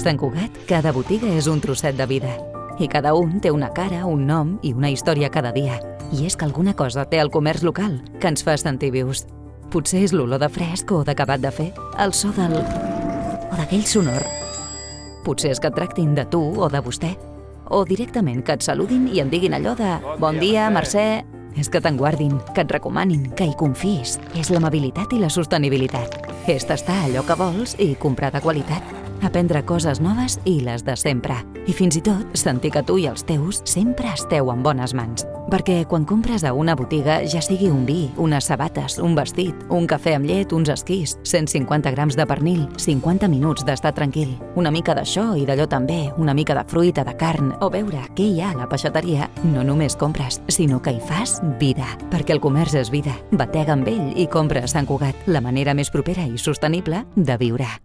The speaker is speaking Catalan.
Sant Cugat, cada botiga és un trosset de vida. I cada un té una cara, un nom i una història cada dia. I és que alguna cosa té el comerç local que ens fa sentir vius. Potser és l'olor de fresc o d'acabat de fer, el so del... o d'aquell sonor. Potser és que et tractin de tu o de vostè. O directament que et saludin i en diguin allò de «Bon dia, Mercè». És que te'n guardin, que et recomanin, que hi confiïs. És l'amabilitat i la sostenibilitat. És tastar allò que vols i comprar de qualitat. Aprendre coses noves i les de sempre. I fins i tot sentir que tu i els teus sempre esteu en bones mans. Perquè quan compres a una botiga, ja sigui un vi, unes sabates, un vestit, un cafè amb llet, uns esquís, 150 grams de pernil, 50 minuts d'estar tranquil, una mica d'això i d'allò també, una mica de fruita, de carn, o veure què hi ha a la peixateria, no només compres, sinó que hi fas vida. Perquè el comerç és vida. Batega amb ell i compra a Sant Cugat, la manera més propera i sostenible de viure.